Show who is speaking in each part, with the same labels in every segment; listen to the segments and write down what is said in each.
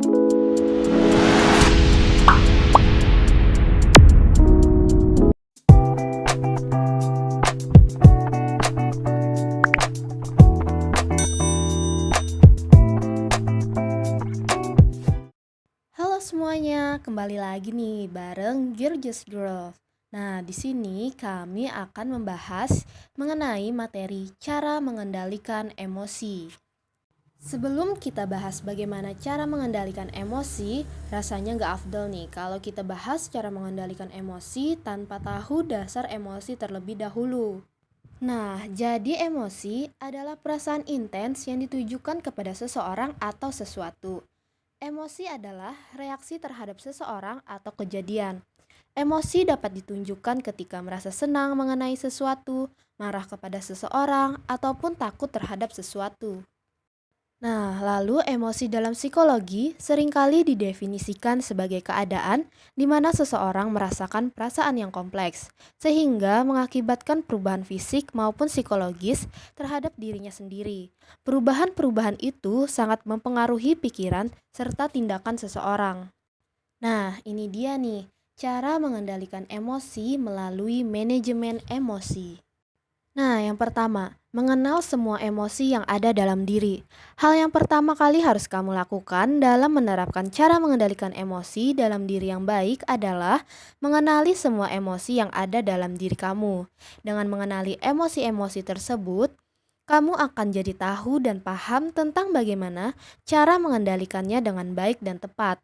Speaker 1: Halo semuanya, kembali lagi nih bareng Georges Girl. Nah, di sini kami akan membahas mengenai materi cara mengendalikan emosi. Sebelum kita bahas bagaimana cara mengendalikan emosi, rasanya nggak afdol nih kalau kita bahas cara mengendalikan emosi tanpa tahu dasar emosi terlebih dahulu. Nah, jadi emosi adalah perasaan intens yang ditujukan kepada seseorang atau sesuatu. Emosi adalah reaksi terhadap seseorang atau kejadian. Emosi dapat ditunjukkan ketika merasa senang mengenai sesuatu, marah kepada seseorang, ataupun takut terhadap sesuatu. Nah, lalu emosi dalam psikologi seringkali didefinisikan sebagai keadaan di mana seseorang merasakan perasaan yang kompleks, sehingga mengakibatkan perubahan fisik maupun psikologis terhadap dirinya sendiri. Perubahan-perubahan itu sangat mempengaruhi pikiran serta tindakan seseorang. Nah, ini dia nih, cara mengendalikan emosi melalui manajemen emosi. Nah, yang pertama, mengenal semua emosi yang ada dalam diri. Hal yang pertama kali harus kamu lakukan dalam menerapkan cara mengendalikan emosi dalam diri yang baik adalah mengenali semua emosi yang ada dalam diri kamu. Dengan mengenali emosi-emosi tersebut, kamu akan jadi tahu dan paham tentang bagaimana cara mengendalikannya dengan baik dan tepat.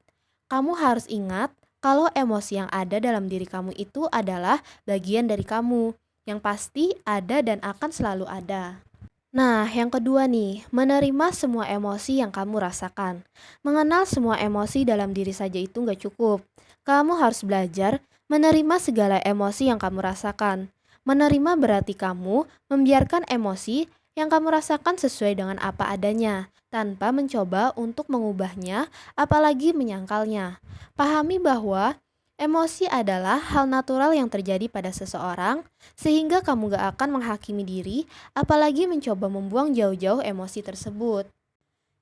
Speaker 1: Kamu harus ingat kalau emosi yang ada dalam diri kamu itu adalah bagian dari kamu yang pasti ada dan akan selalu ada. Nah, yang kedua nih, menerima semua emosi yang kamu rasakan. Mengenal semua emosi dalam diri saja itu nggak cukup. Kamu harus belajar menerima segala emosi yang kamu rasakan. Menerima berarti kamu membiarkan emosi yang kamu rasakan sesuai dengan apa adanya, tanpa mencoba untuk mengubahnya, apalagi menyangkalnya. Pahami bahwa emosi adalah hal natural yang terjadi pada seseorang, sehingga kamu gak akan menghakimi diri, apalagi mencoba membuang jauh-jauh emosi tersebut.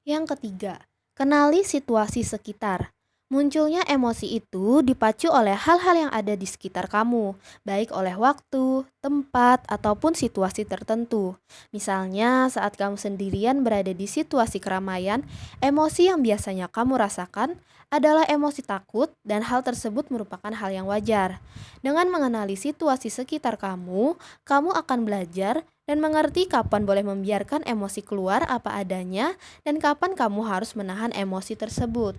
Speaker 1: Yang ketiga, kenali situasi sekitar. Munculnya emosi itu dipacu oleh hal-hal yang ada di sekitar kamu, baik oleh waktu, tempat, ataupun situasi tertentu. Misalnya, saat kamu sendirian berada di situasi keramaian, emosi yang biasanya kamu rasakan adalah emosi takut dan hal tersebut merupakan hal yang wajar. Dengan mengenali situasi sekitar kamu akan belajar dan mengerti kapan boleh membiarkan emosi keluar apa adanya dan kapan kamu harus menahan emosi tersebut.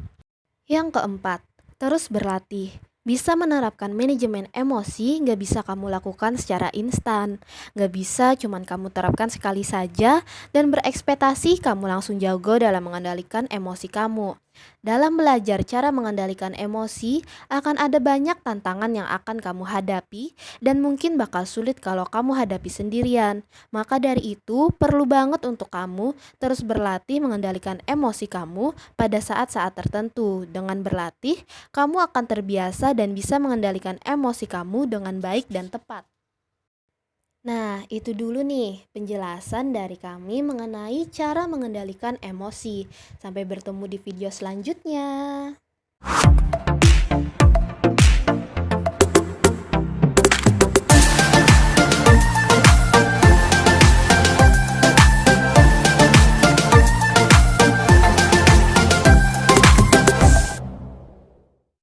Speaker 1: Yang keempat, terus berlatih. Bisa menerapkan manajemen emosi nggak bisa kamu lakukan secara instan. Nggak bisa cuman kamu terapkan sekali saja dan berekspektasi kamu langsung jago dalam mengendalikan emosi kamu. Dalam belajar cara mengendalikan emosi, akan ada banyak tantangan yang akan kamu hadapi dan mungkin bakal sulit kalau kamu hadapi sendirian. Maka dari itu, perlu banget untuk kamu terus berlatih mengendalikan emosi kamu pada saat-saat tertentu. Dengan berlatih, kamu akan terbiasa dan bisa mengendalikan emosi kamu dengan baik dan tepat. Nah, itu dulu nih penjelasan dari kami mengenai cara mengendalikan emosi. Sampai bertemu di video selanjutnya.